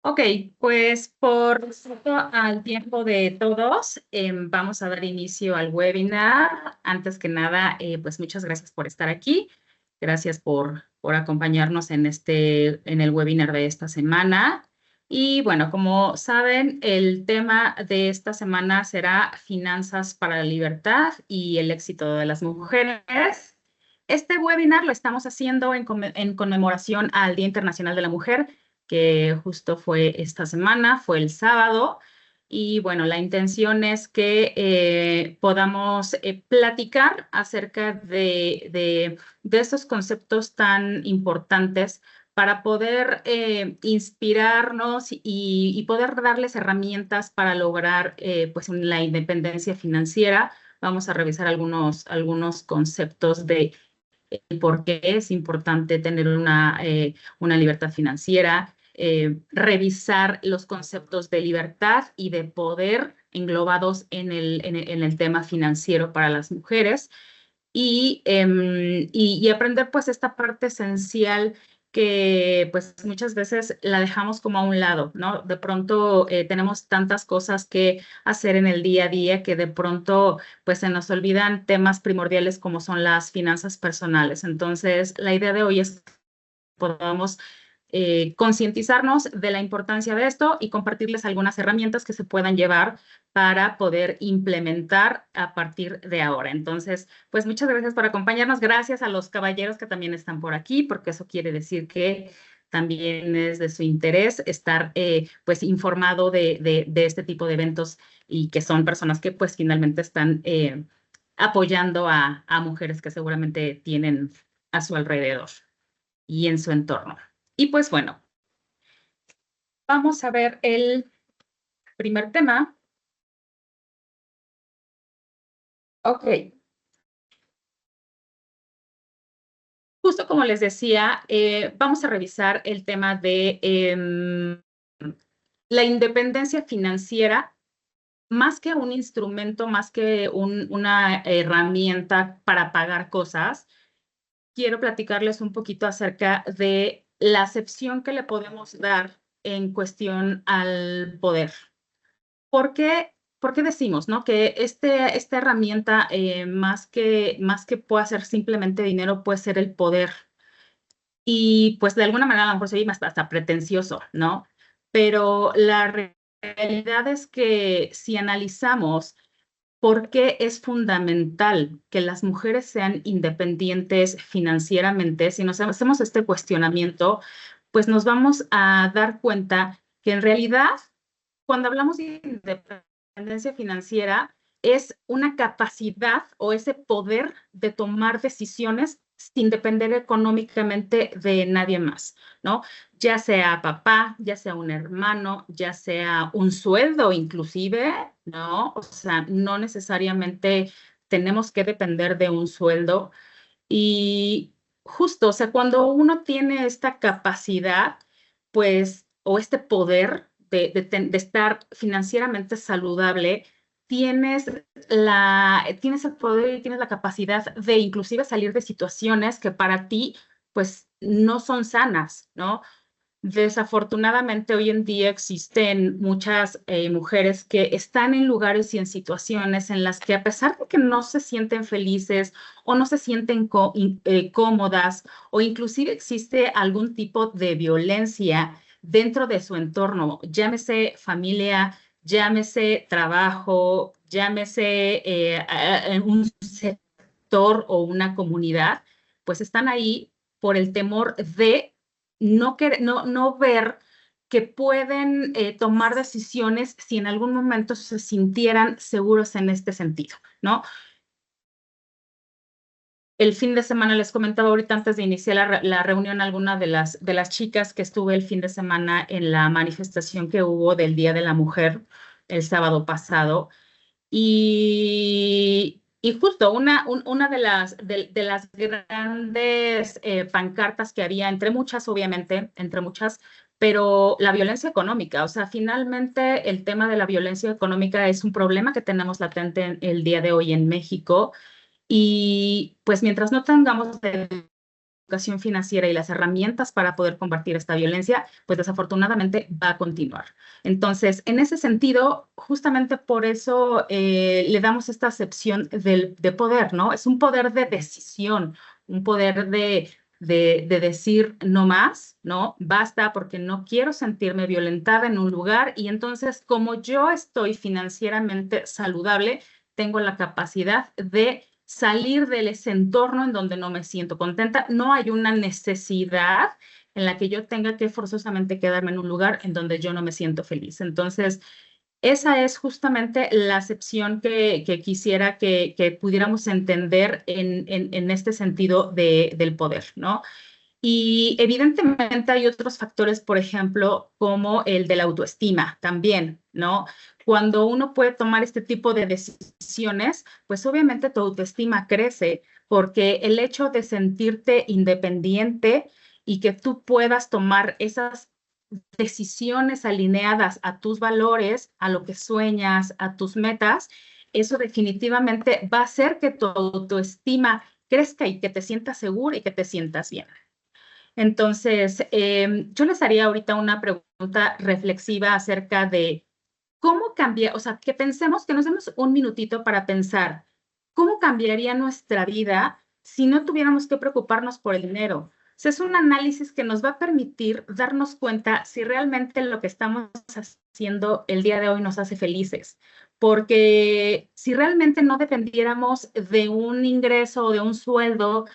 Ok, pues por respeto al tiempo de todos, vamos a dar inicio al webinar. Antes que nada, pues muchas gracias por estar aquí. Gracias por acompañarnos en el webinar de esta semana. Y bueno, como saben, el tema de esta semana será Finanzas para la Libertad y el éxito de las mujeres. Este webinar lo estamos haciendo en conmemoración al Día Internacional de la Mujer, que justo fue esta semana, fue el sábado. Y bueno, la intención es que podamos platicar acerca de estos conceptos tan importantes para poder inspirarnos y poder darles herramientas para lograr pues la independencia financiera. Vamos a revisar algunos conceptos de por qué es importante tener una libertad financiera, revisar los conceptos de libertad y de poder englobados en el tema financiero para las mujeres y aprender pues esta parte esencial que pues muchas veces la dejamos como a un lado, ¿no? De pronto tenemos tantas cosas que hacer en el día a día que de pronto pues se nos olvidan temas primordiales como son las finanzas personales. Entonces, la idea de hoy es que podamos concientizarnos de la importancia de esto y compartirles algunas herramientas que se puedan llevar para poder implementar a partir de ahora. Entonces, pues muchas gracias por acompañarnos. Gracias a los caballeros que también están por aquí, porque eso quiere decir que también es de su interés estar pues informado de este tipo de eventos y que son personas que pues finalmente están apoyando a mujeres que seguramente tienen a su alrededor y en su entorno. Y pues bueno, vamos a ver el primer tema. Ok, justo como les decía, vamos a revisar el tema de la independencia financiera, más que un instrumento, más que una herramienta para pagar cosas. Quiero platicarles un poquito acerca de la acepción que le podemos dar en cuestión al poder. ¿Por qué decimos, no? Que esta herramienta, más que pueda ser simplemente dinero, puede ser el poder. Y pues de alguna manera a lo mejor se oye hasta pretencioso, ¿no? Pero la realidad es que si analizamos por qué es fundamental que las mujeres sean independientes financieramente, si nos hacemos este cuestionamiento, pues nos vamos a dar cuenta que en realidad cuando hablamos de independencia financiera, es una capacidad o ese poder de tomar decisiones sin depender económicamente de nadie más, ¿no? Ya sea papá, ya sea un hermano, ya sea un sueldo inclusive, ¿no? O sea, no necesariamente tenemos que depender de un sueldo. Y justo, o sea, cuando uno tiene esta capacidad, pues, o este poder de estar financieramente saludable, tienes el poder y tienes la capacidad de inclusive salir de situaciones que para ti, pues, no son sanas, ¿no? Desafortunadamente, hoy en día existen muchas mujeres que están en lugares y en situaciones en las que a pesar de que no se sienten felices o no se sienten cómodas o inclusive existe algún tipo de violencia dentro de su entorno, llámese familia, llámese trabajo, llámese un sector o una comunidad, pues están ahí por el temor de no ver que pueden tomar decisiones si en algún momento se sintieran seguros en este sentido, ¿no? El fin de semana, les comentaba ahorita antes de iniciar la reunión, alguna de las chicas que estuve el fin de semana en la manifestación que hubo del Día de la Mujer el sábado pasado. Y justo una de las grandes pancartas que había, entre muchas, obviamente, entre muchas, pero la violencia económica, o sea, finalmente el tema de la violencia económica es un problema que tenemos latente el día de hoy en México y pues mientras no tengamos educación financiera y las herramientas para poder combatir esta violencia, pues desafortunadamente va a continuar. Entonces, en ese sentido, justamente por eso le damos esta acepción de poder, ¿no? Es un poder de decisión, un poder de decir no más, ¿no? Basta porque no quiero sentirme violentada en un lugar y entonces como yo estoy financieramente saludable, tengo la capacidad de salir de ese entorno en donde no me siento contenta. No hay una necesidad en la que yo tenga que forzosamente quedarme en un lugar en donde yo no me siento feliz. Entonces, esa es justamente la acepción que quisiera que pudiéramos entender en este sentido del poder, ¿no? Y evidentemente hay otros factores, por ejemplo, como el de la autoestima también, ¿no? Cuando uno puede tomar este tipo de decisiones, pues obviamente tu autoestima crece porque el hecho de sentirte independiente y que tú puedas tomar esas decisiones alineadas a tus valores, a lo que sueñas, a tus metas, eso definitivamente va a hacer que tu autoestima crezca y que te sientas segura y que te sientas bien. Entonces, yo les haría ahorita una pregunta reflexiva acerca de cómo cambia, o sea, que pensemos, que nos demos un minutito para pensar cómo cambiaría nuestra vida si no tuviéramos que preocuparnos por el dinero. O sea, es un análisis que nos va a permitir darnos cuenta si realmente lo que estamos haciendo el día de hoy nos hace felices. Porque si realmente no dependiéramos de un ingreso o de un sueldo,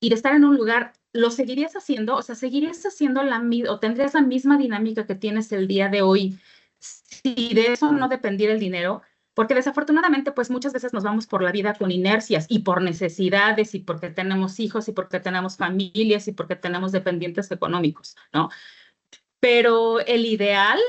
y de estar en un lugar, ¿lo seguirías haciendo? O sea, ¿seguirías haciendo o tendrías la misma dinámica que tienes el día de hoy si de eso no dependiera el dinero? Porque desafortunadamente, pues muchas veces nos vamos por la vida con inercias y por necesidades y porque tenemos hijos y porque tenemos familias y porque tenemos dependientes económicos, ¿no? Pero el ideal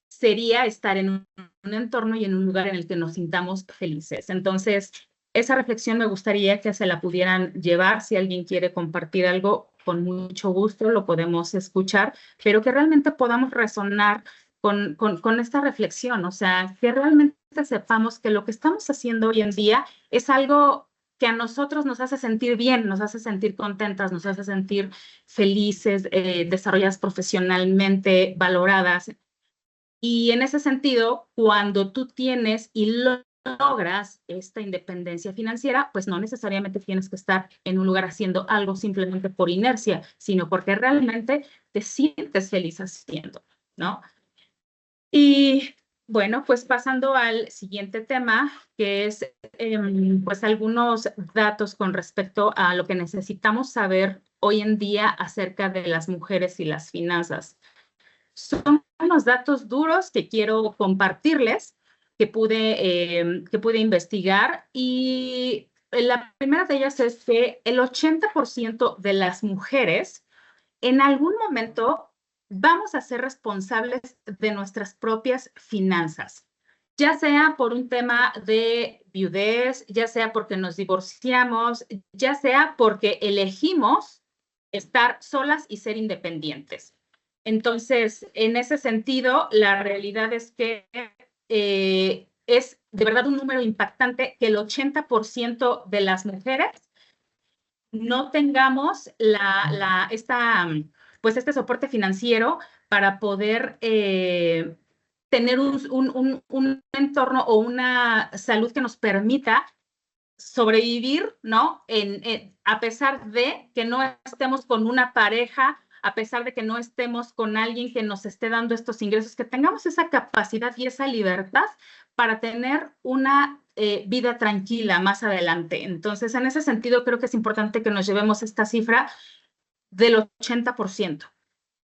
sería estar en un entorno y en un lugar en el que nos sintamos felices. Entonces, esa reflexión me gustaría que se la pudieran llevar. Si alguien quiere compartir algo, con mucho gusto lo podemos escuchar, pero que realmente podamos resonar con esta reflexión, o sea, que realmente sepamos que lo que estamos haciendo hoy en día es algo que a nosotros nos hace sentir bien, nos hace sentir contentas, nos hace sentir felices, desarrolladas profesionalmente, valoradas. Y en ese sentido, cuando tú tienes y logras esta independencia financiera, pues no necesariamente tienes que estar en un lugar haciendo algo simplemente por inercia, sino porque realmente te sientes feliz haciendo, ¿no? Y bueno, pues pasando al siguiente tema, que es pues algunos datos con respecto a lo que necesitamos saber hoy en día acerca de las mujeres y las finanzas. Son unos datos duros que quiero compartirles, que pude investigar, y la primera de ellas es que el 80% de las mujeres en algún momento vamos a ser responsables de nuestras propias finanzas, ya sea por un tema de viudez, ya sea porque nos divorciamos, ya sea porque elegimos estar solas y ser independientes. Entonces, en ese sentido, la realidad es que es de verdad un número impactante que el 80% de las mujeres no tengamos pues este soporte financiero para poder tener un entorno o una salud que nos permita sobrevivir, ¿no? A pesar de que no estemos con una pareja, a pesar de que no estemos con alguien que nos esté dando estos ingresos, que tengamos esa capacidad y esa libertad para tener una vida tranquila más adelante. Entonces, en ese sentido, creo que es importante que nos llevemos esta cifra del 80%.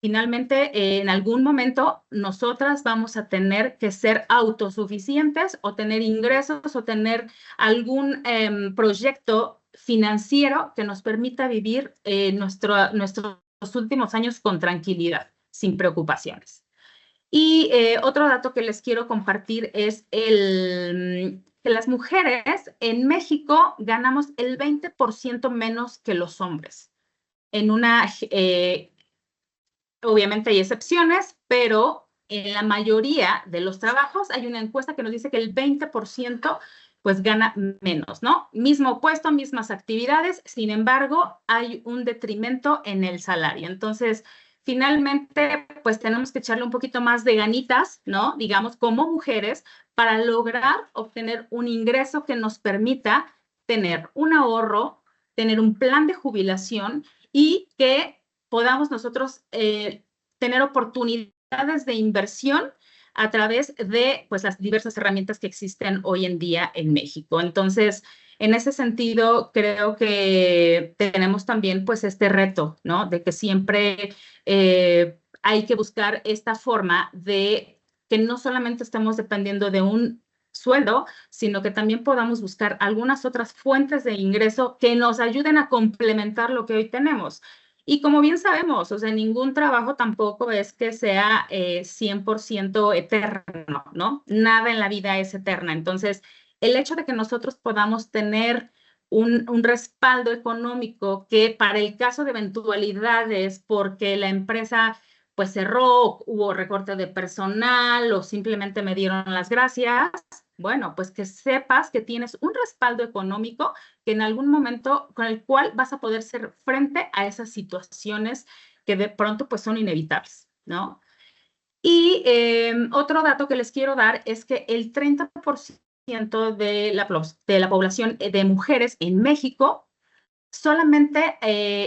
Finalmente, en algún momento, nosotras vamos a tener que ser autosuficientes o tener ingresos o tener algún proyecto financiero que nos permita vivir nuestros últimos años con tranquilidad, sin preocupaciones. Y otro dato que les quiero compartir es que las mujeres en México ganamos el 20% menos que los hombres. Obviamente hay excepciones, pero en la mayoría de los trabajos hay una encuesta que nos dice que el 20% pues gana menos, ¿no? Mismo puesto, mismas actividades, sin embargo, hay un detrimento en el salario. Entonces, finalmente, pues tenemos que echarle un poquito más de ganitas, ¿no? Digamos, como mujeres, para lograr obtener un ingreso que nos permita tener un ahorro, tener un plan de jubilación y que podamos nosotros tener oportunidades de inversión a través de pues, las diversas herramientas que existen hoy en día en México. Entonces, en ese sentido, creo que tenemos también pues este reto, ¿no? De que siempre hay que buscar esta forma de que no solamente estemos dependiendo de un sueldo, sino que también podamos buscar algunas otras fuentes de ingreso que nos ayuden a complementar lo que hoy tenemos. Y como bien sabemos, o sea, ningún trabajo tampoco es que sea 100% eterno, ¿no? Nada en la vida es eterna. Entonces, el hecho de que nosotros podamos tener un respaldo económico que para el caso de eventualidades, porque la empresa pues cerró, hubo recorte de personal o simplemente me dieron las gracias, bueno, pues que sepas que tienes un respaldo económico que en algún momento con el cual vas a poder ser frente a esas situaciones que de pronto pues son inevitables, ¿no? Y otro dato que les quiero dar es que el 30% de la población de mujeres en México solamente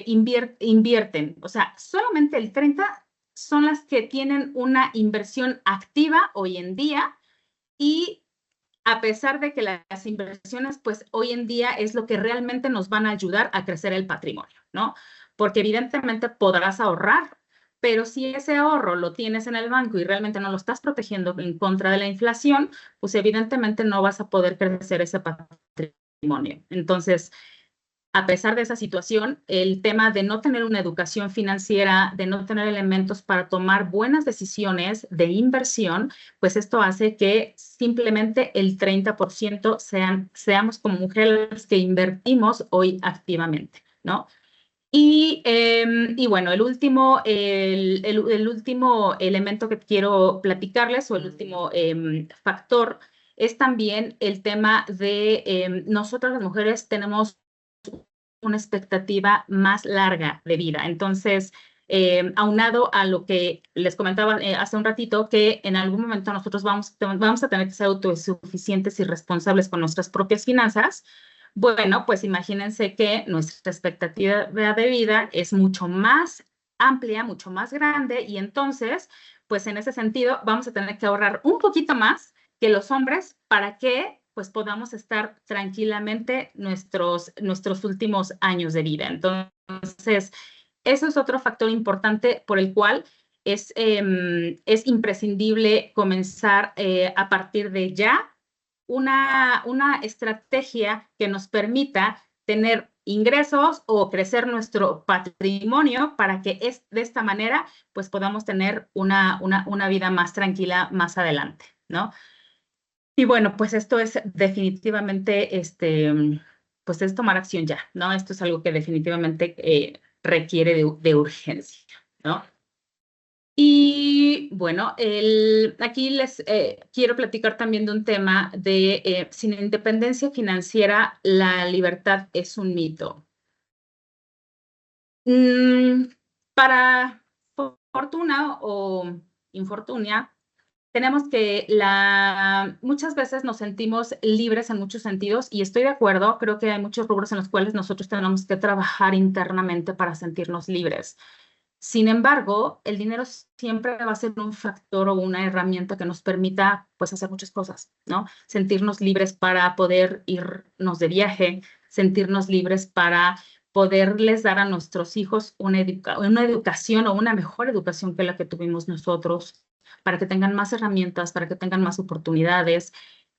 invierten, o sea, solamente el 30% son las que tienen una inversión activa hoy en día y a pesar de que las inversiones, pues hoy en día es lo que realmente nos van a ayudar a crecer el patrimonio, ¿no? Porque evidentemente podrás ahorrar, pero si ese ahorro lo tienes en el banco y realmente no lo estás protegiendo en contra de la inflación, pues evidentemente no vas a poder crecer ese patrimonio. Entonces, a pesar de esa situación, el tema de no tener una educación financiera, de no tener elementos para tomar buenas decisiones de inversión, pues esto hace que simplemente el 30% seamos como mujeres que invertimos hoy activamente, ¿no? Y bueno, el último elemento que quiero platicarles o el último factor es también el tema de nosotras las mujeres tenemos una expectativa más larga de vida. Entonces, aunado a lo que les comentaba hace un ratito, que en algún momento nosotros vamos a tener que ser autosuficientes y responsables con nuestras propias finanzas, bueno, pues imagínense que nuestra expectativa de vida es mucho más amplia, mucho más grande y entonces, pues en ese sentido, vamos a tener que ahorrar un poquito más que los hombres para que pues podamos estar tranquilamente nuestros últimos años de vida. Entonces, eso es otro factor importante por el cual es imprescindible comenzar a partir de ya una estrategia que nos permita tener ingresos o crecer nuestro patrimonio para que de esta manera pues podamos tener una vida más tranquila más adelante, ¿no? Y bueno, pues esto es definitivamente, pues es tomar acción ya, ¿no? Esto es algo que definitivamente requiere de urgencia, ¿no? Y bueno, aquí les quiero platicar también de un tema de sin independencia financiera, la libertad es un mito. Mm, para fortuna o infortunia, tenemos que muchas veces nos sentimos libres en muchos sentidos y estoy de acuerdo, creo que hay muchos rubros en los cuales nosotros tenemos que trabajar internamente para sentirnos libres. Sin embargo, el dinero siempre va a ser un factor o una herramienta que nos permita, pues, hacer muchas cosas, ¿no? Sentirnos libres para poder irnos de viaje, sentirnos libres para poderles dar a nuestros hijos una educación o una mejor educación que la que tuvimos nosotros, para que tengan más herramientas, para que tengan más oportunidades.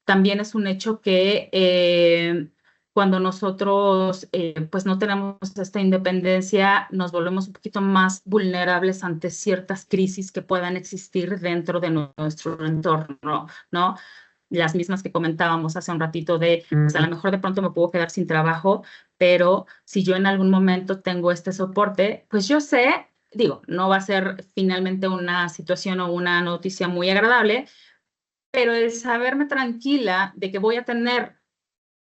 También es un hecho que cuando nosotros pues no tenemos esta independencia, nos volvemos un poquito más vulnerables ante ciertas crisis que puedan existir dentro de nuestro entorno, ¿no? Las mismas que comentábamos hace un ratito de, pues a lo mejor de pronto me puedo quedar sin trabajo, pero si yo en algún momento tengo este soporte, pues yo sé, digo, no va a ser finalmente una situación o una noticia muy agradable, pero el saberme tranquila de que voy a tener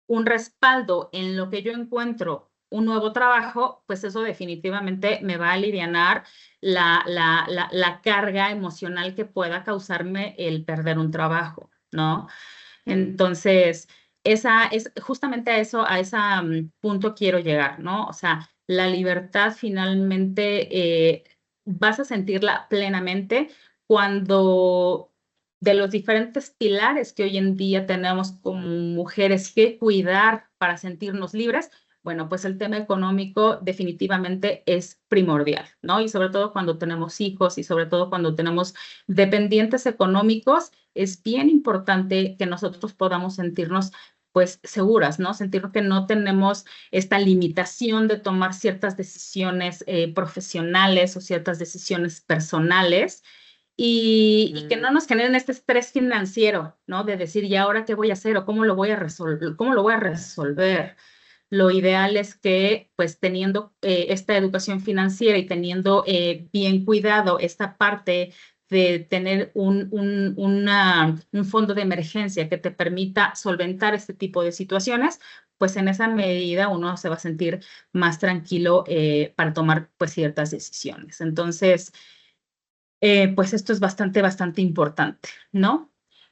un respaldo en lo que yo encuentro un nuevo trabajo, pues eso definitivamente me va a alivianar la carga emocional que pueda causarme el perder un trabajo, ¿no? Entonces, esa es justamente a eso, a ese punto quiero llegar, ¿no? O sea, la libertad finalmente vas a sentirla plenamente cuando de los diferentes pilares que hoy en día tenemos como mujeres que cuidar para sentirnos libres, bueno, pues el tema económico definitivamente es primordial, ¿no? Y sobre todo cuando tenemos hijos y sobre todo cuando tenemos dependientes económicos, es bien importante que nosotros podamos sentirnos pues seguras, ¿no? Sentir que no tenemos esta limitación de tomar ciertas decisiones profesionales o ciertas decisiones personales y que no nos generen este estrés financiero, ¿no? De decir, ¿y ahora qué voy a hacer o cómo lo voy a resolver? ¿Cómo lo voy a resolver? Lo ideal es que, pues, teniendo esta educación financiera y teniendo bien cuidado esta parte de tener un fondo de emergencia que te permita solventar este tipo de situaciones, pues en esa medida uno se va a sentir más tranquilo para tomar pues ciertas decisiones. Entonces, pues esto es bastante importante, ¿no?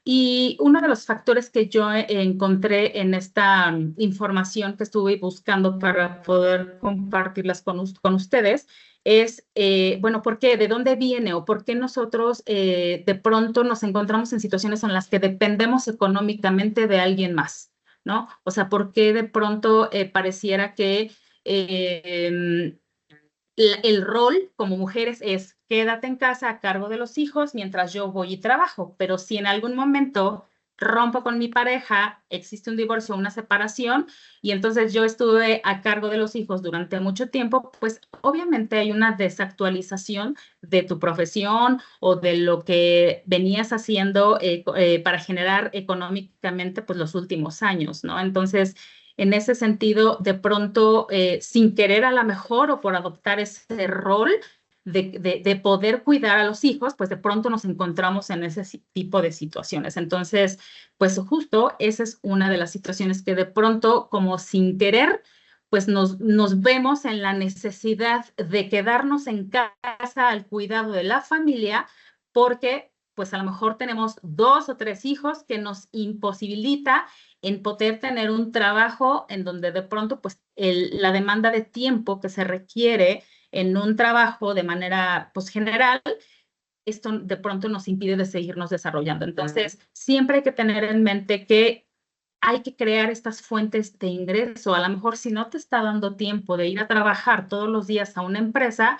Y uno de los factores que yo encontré en esta información que estuve buscando para poder compartirlas con ustedes es, bueno, ¿por qué? ¿De dónde viene o por qué nosotros de pronto nos encontramos en situaciones en las que dependemos económicamente de alguien más, ¿no? O sea, ¿por qué de pronto pareciera que el rol como mujeres es quédate en casa a cargo de los hijos mientras yo voy y trabajo, pero si en algún momento rompo con mi pareja, existe un divorcio o una separación y entonces yo estuve a cargo de los hijos durante mucho tiempo, pues obviamente hay una desactualización de tu profesión o de lo que venías haciendo para generar económicamente pues los últimos años, ¿no? Entonces, en ese sentido, de pronto, sin querer a lo mejor o por adoptar ese rol de poder cuidar a los hijos, pues de pronto nos encontramos en ese tipo de situaciones. Entonces, pues justo esa es una de las situaciones que de pronto, como sin querer, pues nos vemos en la necesidad de quedarnos en casa al cuidado de la familia porque pues a lo mejor tenemos 2 o 3 hijos que nos imposibilita en poder tener un trabajo en donde de pronto pues la demanda de tiempo que se requiere en un trabajo de manera pues general, esto de pronto nos impide de seguirnos desarrollando. Entonces, siempre hay que tener en mente que hay que crear estas fuentes de ingreso. A lo mejor si no te está dando tiempo de ir a trabajar todos los días a una empresa,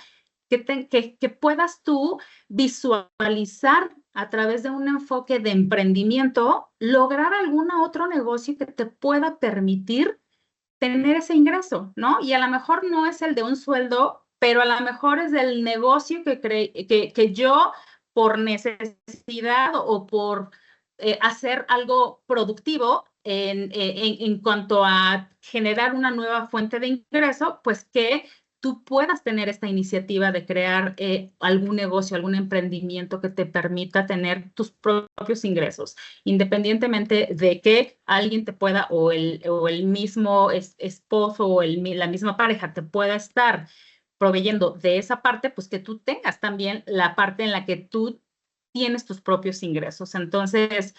que puedas tú visualizar a través de un enfoque de emprendimiento, lograr algún otro negocio que te pueda permitir tener ese ingreso, ¿no? Y a lo mejor no es el de un sueldo, pero a lo mejor es del negocio que yo por necesidad o por hacer algo productivo en cuanto a generar una nueva fuente de ingreso, pues que tú puedas tener esta iniciativa de crear algún negocio, algún emprendimiento que te permita tener tus propios ingresos, independientemente de que alguien te pueda o el mismo esposo o la misma pareja te pueda estar proveyendo de esa parte, pues que tú tengas también la parte en la que tú tienes tus propios ingresos. Entonces,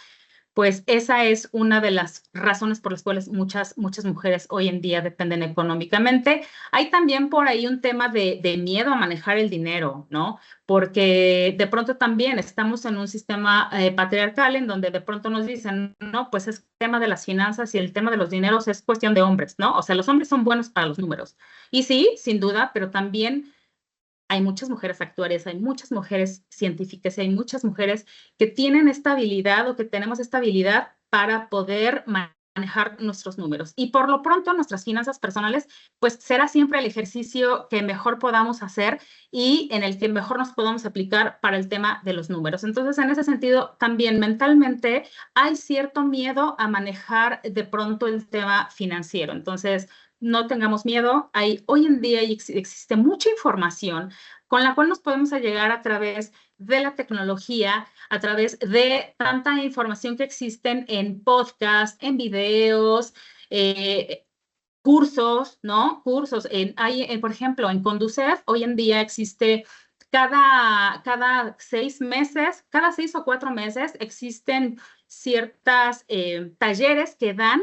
pues esa es una de las razones por las cuales muchas mujeres hoy en día dependen económicamente. Hay también por ahí un tema de miedo a manejar el dinero, ¿no? Porque de pronto también estamos en un sistema patriarcal en donde de pronto nos dicen, no, pues es tema de las finanzas y el tema de los dineros es cuestión de hombres, ¿no? O sea, los hombres son buenos para los números. Y sí, sin duda, pero también hay muchas mujeres actuarias, hay muchas mujeres científicas, hay muchas mujeres que tienen esta habilidad o que tenemos esta habilidad para poder manejar nuestros números. Y por lo pronto, nuestras finanzas personales, pues será siempre el ejercicio que mejor podamos hacer y en el que mejor nos podamos aplicar para el tema de los números. Entonces, en ese sentido, también mentalmente hay cierto miedo a manejar de pronto el tema financiero. Entonces, no tengamos miedo. Hoy en día existe mucha información con la cual nos podemos llegar a través de la tecnología, a través de tanta información que existen en podcast, en videos, cursos, ¿no? Cursos. Por ejemplo, en Conducef, hoy en día existe cada 6 meses, cada 6 o 4 meses, existen ciertas talleres que dan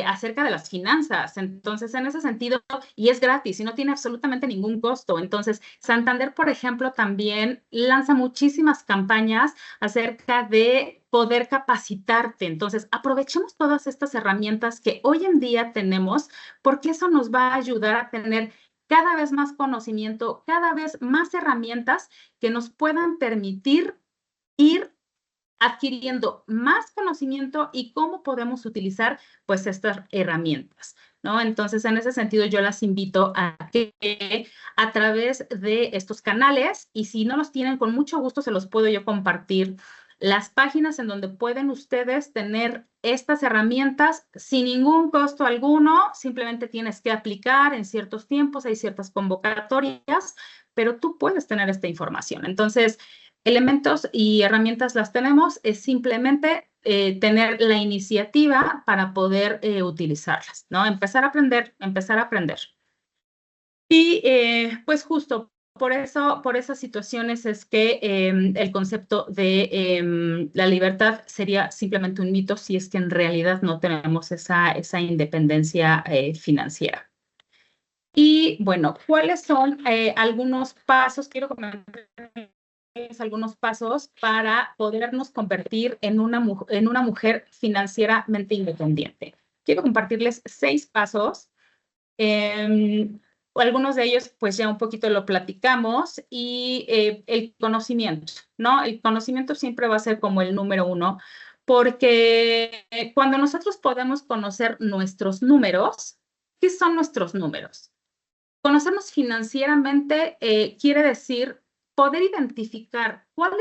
acerca de las finanzas. Entonces, en ese sentido, y es gratis y no tiene absolutamente ningún costo. Entonces, Santander, por ejemplo, también lanza muchísimas campañas acerca de poder capacitarte. Entonces, aprovechemos todas estas herramientas que hoy en día tenemos, porque eso nos va a ayudar a tener cada vez más conocimiento, cada vez más herramientas que nos puedan permitir ir adquiriendo más conocimiento y cómo podemos utilizar pues estas herramientas, ¿no? Entonces, en ese sentido, yo las invito a que a través de estos canales, y si no los tienen, con mucho gusto se los puedo yo compartir, las páginas en donde pueden ustedes tener estas herramientas sin ningún costo alguno, simplemente tienes que aplicar en ciertos tiempos, hay ciertas convocatorias, pero tú puedes tener esta información. Entonces, elementos y herramientas las tenemos, es simplemente tener la iniciativa para poder utilizarlas, ¿no? Empezar a aprender, empezar a aprender. Y pues justo por eso, por esas situaciones es que el concepto de la libertad sería simplemente un mito si es que en realidad no tenemos esa independencia financiera. Y bueno, ¿cuáles son algunos pasos? Quiero comentar algunos pasos para podernos convertir en una mujer financieramente independiente. Quiero compartirles 6 pasos. Algunos de ellos, pues ya un poquito lo platicamos, y el conocimiento, ¿no? El conocimiento siempre va a ser como el número 1, porque cuando nosotros podemos conocer nuestros números, ¿qué son nuestros números? Conocernos financieramente quiere decir poder identificar cuáles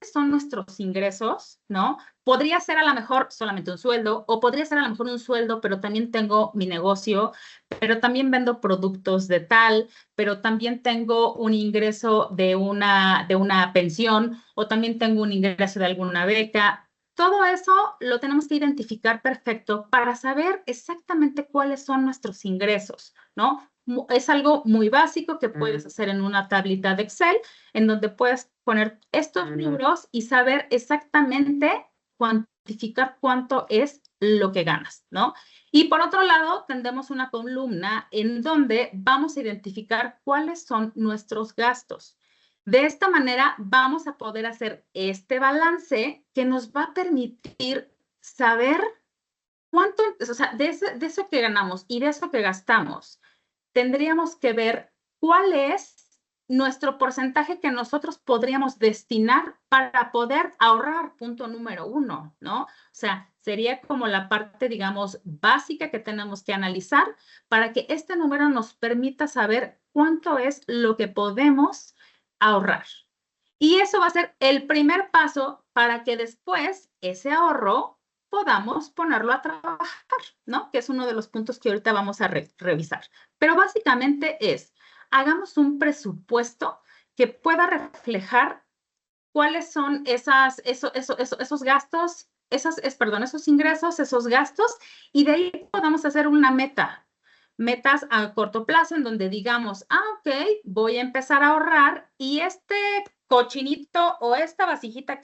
son nuestros ingresos, ¿no? Podría ser a lo mejor solamente un sueldo, o podría ser a lo mejor un sueldo, pero también tengo mi negocio, pero también vendo productos de tal, pero también tengo un ingreso de una pensión, o también tengo un ingreso de alguna beca. Todo eso lo tenemos que identificar perfecto para saber exactamente cuáles son nuestros ingresos, ¿no? Es algo muy básico que puedes hacer en una tablita de Excel, en donde puedes poner estos números y saber exactamente cuantificar cuánto es lo que ganas, ¿no? Y por otro lado, tendremos una columna en donde vamos a identificar cuáles son nuestros gastos. De esta manera vamos a poder hacer este balance que nos va a permitir saber cuánto, o sea, de eso que ganamos y de eso que gastamos, tendríamos que ver cuál es nuestro porcentaje que nosotros podríamos destinar para poder ahorrar, punto número 1, ¿no? O sea, sería como la parte, digamos, básica que tenemos que analizar para que este número nos permita saber cuánto es lo que podemos ahorrar. Y eso va a ser el primer paso para que después ese ahorro podamos ponerlo a trabajar, ¿no? Que es uno de los puntos que ahorita vamos a revisar. Pero básicamente hagamos un presupuesto que pueda reflejar cuáles son esos gastos, esos ingresos, esos gastos, y de ahí podamos hacer una metas a corto plazo en donde digamos, ok, voy a empezar a ahorrar, y este cochinito o esta vasijita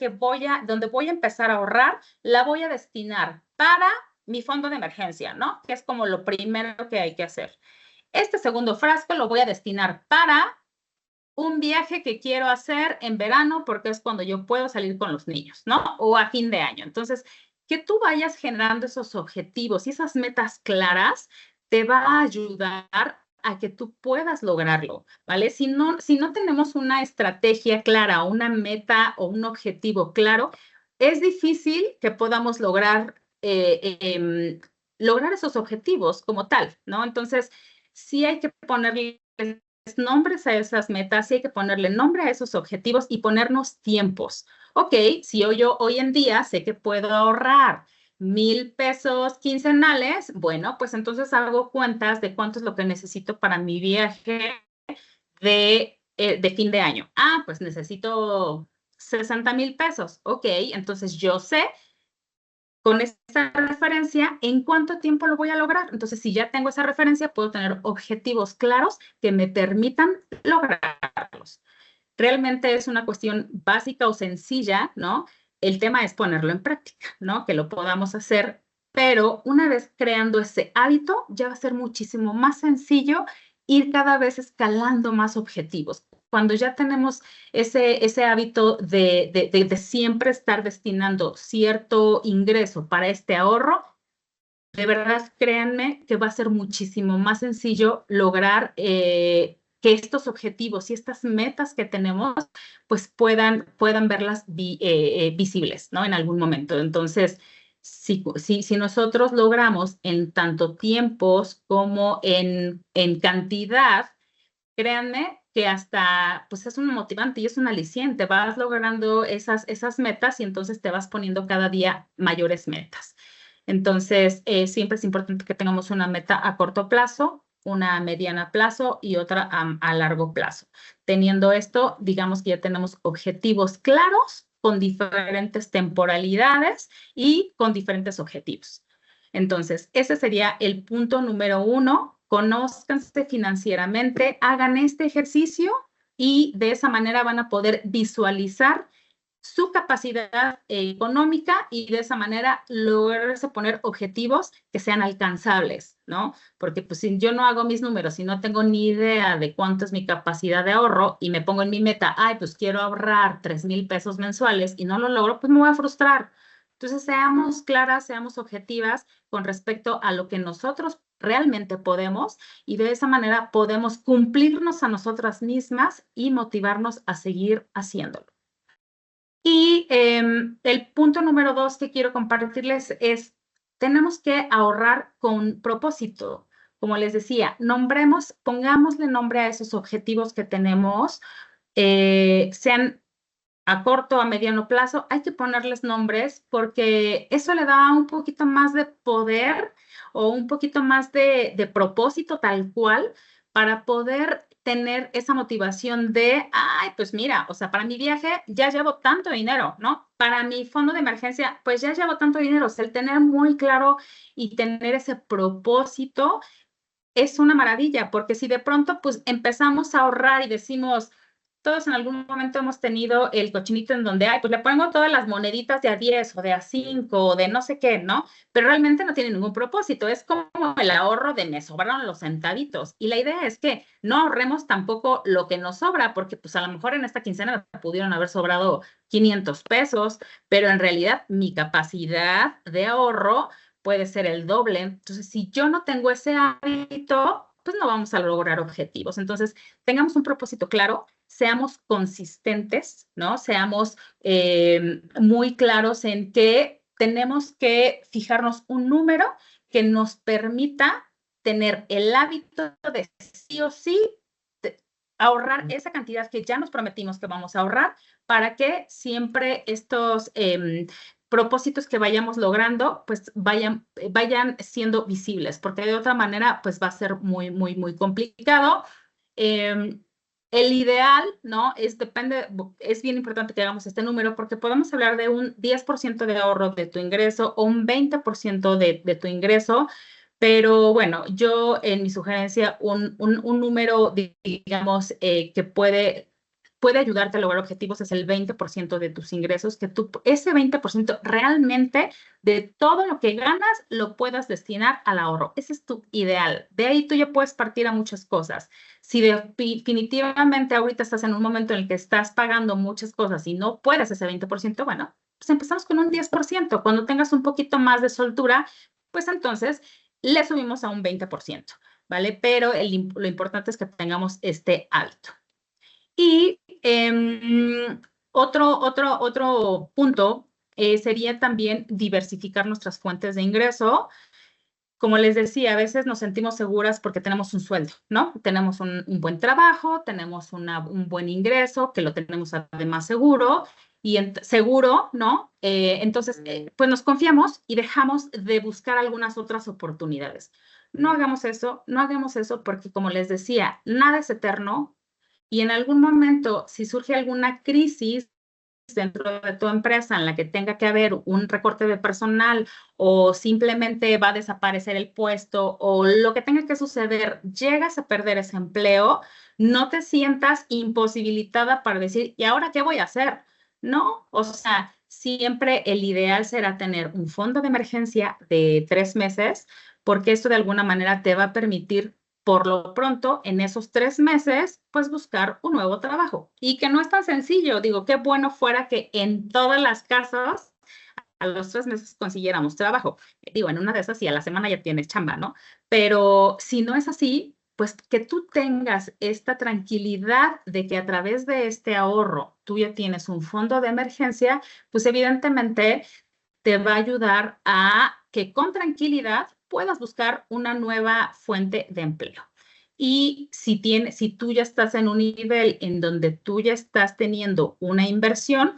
donde voy a empezar a ahorrar, la voy a destinar para mi fondo de emergencia, ¿no? Que es como lo primero que hay que hacer. Este segundo frasco lo voy a destinar para un viaje que quiero hacer en verano porque es cuando yo puedo salir con los niños, ¿no? O a fin de año. Entonces, que tú vayas generando esos objetivos y esas metas claras te va a ayudar a que tú puedas lograrlo, ¿vale? Si no tenemos una estrategia clara, una meta o un objetivo claro, es difícil que podamos lograr esos objetivos como tal, ¿no? Entonces, sí hay que ponerle nombres a esas metas, sí hay que ponerle nombre a esos objetivos y ponernos tiempos. Ok, si yo hoy en día sé que puedo ahorrar 1,000 pesos quincenales, bueno, pues entonces hago cuentas de cuánto es lo que necesito para mi viaje de fin de año. Ah, pues necesito 60,000 pesos. Ok, entonces yo sé con esta referencia, ¿en cuánto tiempo lo voy a lograr? Entonces, si ya tengo esa referencia, puedo tener objetivos claros que me permitan lograrlos. Realmente es una cuestión básica o sencilla, ¿no? El tema es ponerlo en práctica, ¿no? Que lo podamos hacer, pero una vez creando ese hábito, ya va a ser muchísimo más sencillo ir cada vez escalando más objetivos. Cuando ya tenemos ese hábito de siempre estar destinando cierto ingreso para este ahorro, de verdad, créanme que va a ser muchísimo más sencillo lograr que estos objetivos y estas metas que tenemos, pues puedan verlas visibles, ¿no? En algún momento. Entonces, si nosotros logramos en tanto tiempos como en cantidad, créanme que hasta, pues es un motivante y es un aliciente, vas logrando esas metas y entonces te vas poniendo cada día mayores metas. Entonces, siempre es importante que tengamos una meta a corto plazo, una a mediana plazo y otra a largo plazo. Teniendo esto, digamos que ya tenemos objetivos claros con diferentes temporalidades y con diferentes objetivos. Entonces, ese sería el punto número 1. Conózcanse financieramente, hagan este ejercicio y de esa manera van a poder visualizar su capacidad económica y de esa manera lograrse poner objetivos que sean alcanzables, ¿no? Porque pues si yo no hago mis números, si no tengo ni idea de cuánto es mi capacidad de ahorro y me pongo en mi meta, ay, pues quiero ahorrar 3,000 pesos mensuales y no lo logro, pues me voy a frustrar. Entonces, seamos claras, seamos objetivas con respecto a lo que nosotros realmente podemos y de esa manera podemos cumplirnos a nosotras mismas y motivarnos a seguir haciéndolo. Y el punto número 2 que quiero compartirles es, tenemos que ahorrar con propósito. Como les decía, pongámosle nombre a esos objetivos que tenemos, sean a corto, a mediano plazo, hay que ponerles nombres porque eso le da un poquito más de poder o un poquito más de propósito tal cual para poder tener esa motivación de, ay, pues mira, o sea, para mi viaje ya llevo tanto dinero, ¿no? Para mi fondo de emergencia, pues ya llevo tanto dinero. O sea, el tener muy claro y tener ese propósito es una maravilla, porque si de pronto pues empezamos a ahorrar y decimos, todos en algún momento hemos tenido el cochinito en donde, ay, pues le pongo todas las moneditas de a 10 o de a 5 o de no sé qué, ¿no? Pero realmente no tiene ningún propósito, es como el ahorro de me sobraron los centavitos. Y la idea es que no ahorremos tampoco lo que nos sobra, porque pues a lo mejor en esta quincena pudieron haber sobrado 500 pesos, pero en realidad mi capacidad de ahorro puede ser el doble. Entonces, si yo no tengo ese hábito, pues no vamos a lograr objetivos. Entonces, tengamos un propósito claro, seamos consistentes, ¿no? Seamos muy claros en que tenemos que fijarnos un número que nos permita tener el hábito de sí o sí ahorrar esa cantidad que ya nos prometimos que vamos a ahorrar para que siempre estos propósitos que vayamos logrando, pues vayan siendo visibles, porque de otra manera, pues va a ser muy, muy, muy complicado. El ideal, ¿no? Es bien importante que hagamos este número porque podemos hablar de un 10% de ahorro de tu ingreso o un 20% de tu ingreso, pero bueno, yo en mi sugerencia, un número, digamos, que puede ayudarte a lograr objetivos es el 20% de tus ingresos, que tú, ese 20% realmente de todo lo que ganas lo puedas destinar al ahorro. Ese es tu ideal. De ahí tú ya puedes partir a muchas cosas. Si definitivamente ahorita estás en un momento en el que estás pagando muchas cosas y no puedes ese 20%, bueno, pues empezamos con un 10%. Cuando tengas un poquito más de soltura, pues entonces le subimos a un 20%, ¿vale? Pero lo importante es que tengamos este hábito. Y otro punto sería también diversificar nuestras fuentes de ingreso. Como les decía, a veces nos sentimos seguras porque tenemos un sueldo, ¿no? Tenemos un buen trabajo, tenemos un buen ingreso, que lo tenemos además seguro, y seguro, ¿no? Entonces, pues nos confiamos y dejamos de buscar algunas otras oportunidades. No hagamos eso porque, como les decía, nada es eterno y en algún momento, si surge alguna crisis dentro de tu empresa en la que tenga que haber un recorte de personal o simplemente va a desaparecer el puesto o lo que tenga que suceder, llegas a perder ese empleo, no te sientas imposibilitada para decir, ¿y ahora qué voy a hacer? No, o sea, siempre el ideal será tener un fondo de emergencia de 3 meses, porque esto de alguna manera te va a permitir por lo pronto, en esos 3 meses, pues buscar un nuevo trabajo. Y que no es tan sencillo. Digo, qué bueno fuera que en todas las casas a los 3 meses consiguiéramos trabajo. Digo, en una de esas y a la semana ya tienes chamba, ¿no? Pero si no es así, pues que tú tengas esta tranquilidad de que a través de este ahorro tú ya tienes un fondo de emergencia, pues evidentemente te va a ayudar a que con tranquilidad puedas buscar una nueva fuente de empleo. Y si tú ya estás en un nivel en donde tú ya estás teniendo una inversión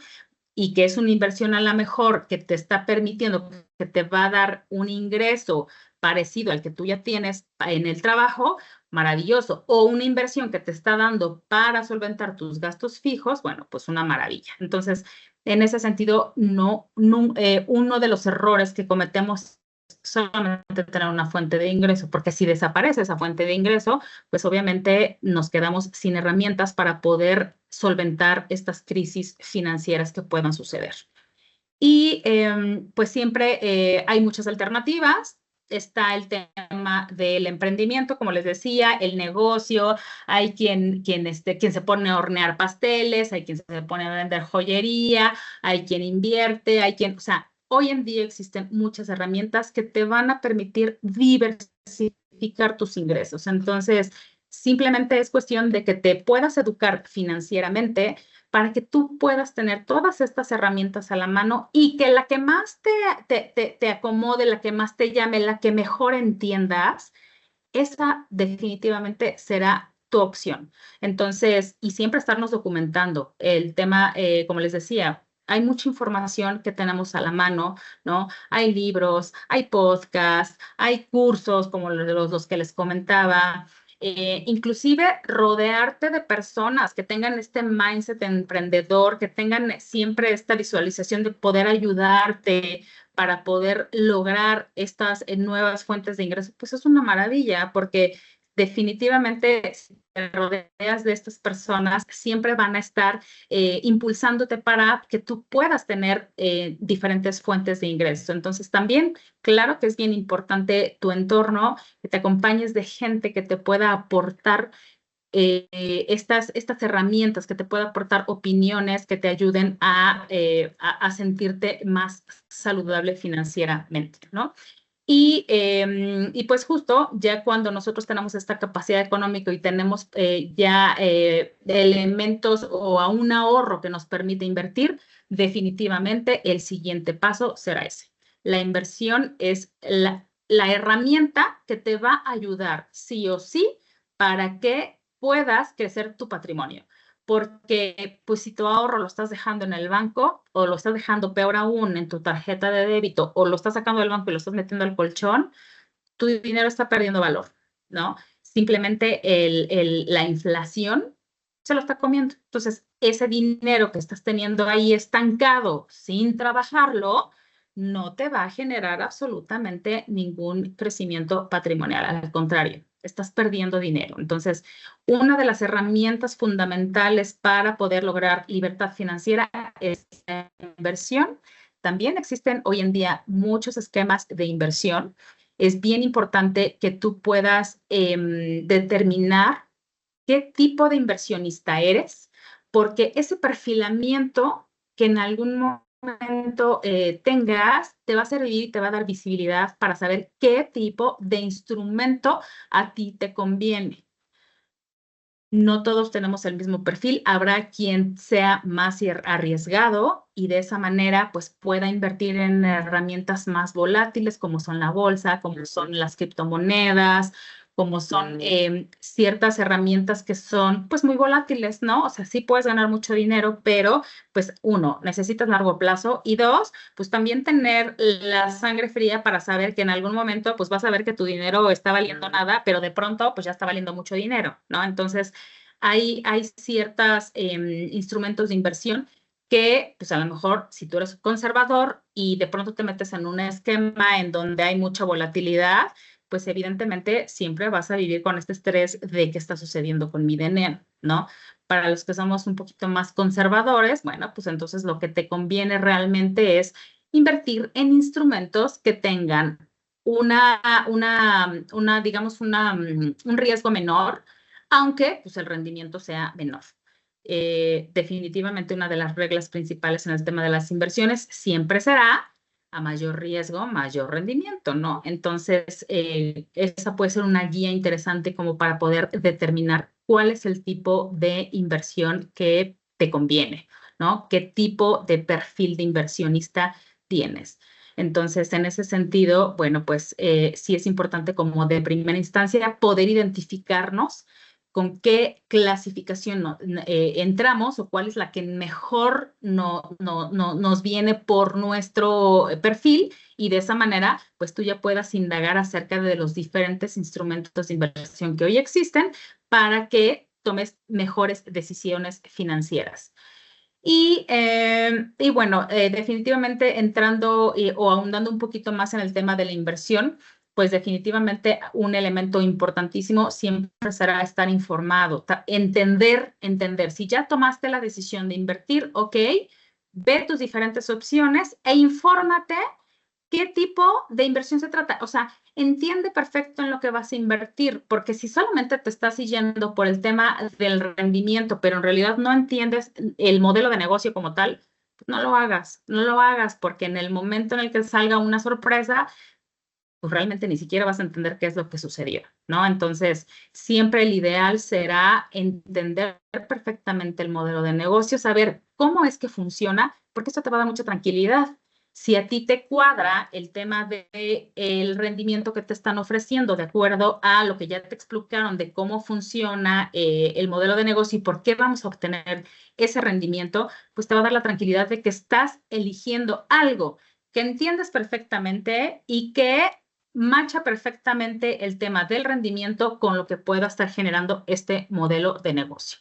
y que es una inversión a la mejor que te está permitiendo, que te va a dar un ingreso parecido al que tú ya tienes en el trabajo, maravilloso. O una inversión que te está dando para solventar tus gastos fijos, bueno, pues una maravilla. Entonces, en ese sentido, uno de los errores que cometemos es solamente tener una fuente de ingreso, porque si desaparece esa fuente de ingreso, pues obviamente nos quedamos sin herramientas para poder solventar estas crisis financieras que puedan suceder. Y pues siempre hay muchas alternativas. Está el tema del emprendimiento, como les decía, el negocio, hay quien se pone a hornear pasteles, hay quien se pone a vender joyería, hay quien invierte, o sea, hoy en día existen muchas herramientas que te van a permitir diversificar tus ingresos. Entonces, simplemente es cuestión de que te puedas educar financieramente para que tú puedas tener todas estas herramientas a la mano y que la que más te acomode, la que más te llame, la que mejor entiendas, esa definitivamente será tu opción. Entonces, y siempre estarnos documentando. El tema, como les decía, hay mucha información que tenemos a la mano, ¿no? Hay libros, hay podcasts, hay cursos como los que les comentaba. Inclusive rodearte de personas que tengan este mindset emprendedor, que tengan siempre esta visualización de poder ayudarte para poder lograr estas nuevas fuentes de ingreso, pues es una maravilla, porque definitivamente si te rodeas de estas personas, siempre van a estar impulsándote para que tú puedas tener diferentes fuentes de ingreso. Entonces también, claro que es bien importante tu entorno, que te acompañes de gente que te pueda aportar estas herramientas, que te pueda aportar opiniones que te ayuden a sentirte más saludable financieramente, ¿no? Y pues justo ya cuando nosotros tenemos esta capacidad económica y tenemos ya elementos o a un ahorro que nos permite invertir, definitivamente el siguiente paso será ese. La inversión es la herramienta que te va a ayudar sí o sí para que puedas crecer tu patrimonio. Porque pues si tu ahorro lo estás dejando en el banco o lo estás dejando peor aún en tu tarjeta de débito o lo estás sacando del banco y lo estás metiendo al colchón, tu dinero está perdiendo valor, ¿no? Simplemente la inflación se lo está comiendo. Entonces, ese dinero que estás teniendo ahí estancado sin trabajarlo, no te va a generar absolutamente ningún crecimiento patrimonial. Al contrario, estás perdiendo dinero. Entonces, una de las herramientas fundamentales para poder lograr libertad financiera es la inversión. También existen hoy en día muchos esquemas de inversión. Es bien importante que tú puedas determinar qué tipo de inversionista eres, porque ese perfilamiento que en algún momento tengas te va a servir y te va a dar visibilidad para saber qué tipo de instrumento a ti te conviene. No todos tenemos el mismo perfil, habrá quien sea más arriesgado y de esa manera pues pueda invertir en herramientas más volátiles como son la bolsa, como son las criptomonedas, como son ciertas herramientas que son pues muy volátiles, ¿no? O sea, sí puedes ganar mucho dinero, pero pues uno, necesitas largo plazo y dos, pues también tener la sangre fría para saber que en algún momento pues vas a ver que tu dinero está valiendo nada, pero de pronto pues ya está valiendo mucho dinero, ¿no? Entonces, hay ciertos instrumentos de inversión que pues a lo mejor si tú eres conservador y de pronto te metes en un esquema en donde hay mucha volatilidad, pues evidentemente siempre vas a vivir con este estrés de qué está sucediendo con mi dinero, ¿no? Para los que somos un poquito más conservadores, bueno, pues entonces lo que te conviene realmente es invertir en instrumentos que tengan digamos, un riesgo menor, aunque pues el rendimiento sea menor. Definitivamente una de las reglas principales en el tema de las inversiones siempre será a mayor riesgo, mayor rendimiento, ¿no? Entonces, esa puede ser una guía interesante como para poder determinar cuál es el tipo de inversión que te conviene, ¿no? ¿Qué tipo de perfil de inversionista tienes? Entonces, en ese sentido, bueno, pues sí es importante como de primera instancia poder identificarnos con qué clasificación entramos o cuál es la que mejor nos viene por nuestro perfil y de esa manera, pues tú ya puedas indagar acerca de los diferentes instrumentos de inversión que hoy existen para que tomes mejores decisiones financieras. Y bueno, definitivamente entrando o ahondando un poquito más en el tema de la inversión, pues definitivamente un elemento importantísimo siempre será estar informado, entender. Si ya tomaste la decisión de invertir, ok, ve tus diferentes opciones e infórmate qué tipo de inversión se trata. O sea, entiende perfecto en lo que vas a invertir, porque si solamente te estás yendo por el tema del rendimiento, pero en realidad no entiendes el modelo de negocio como tal, pues no lo hagas, porque en el momento en el que salga una sorpresa, pues realmente ni siquiera vas a entender qué es lo que sucedió, ¿no? Entonces, siempre el ideal será entender perfectamente el modelo de negocio, saber cómo es que funciona, porque eso te va a dar mucha tranquilidad. Si a ti te cuadra el tema del rendimiento que te están ofreciendo de acuerdo a lo que ya te explicaron de cómo funciona el modelo de negocio y por qué vamos a obtener ese rendimiento, pues te va a dar la tranquilidad de que estás eligiendo algo que entiendes perfectamente y que macha perfectamente el tema del rendimiento con lo que pueda estar generando este modelo de negocio.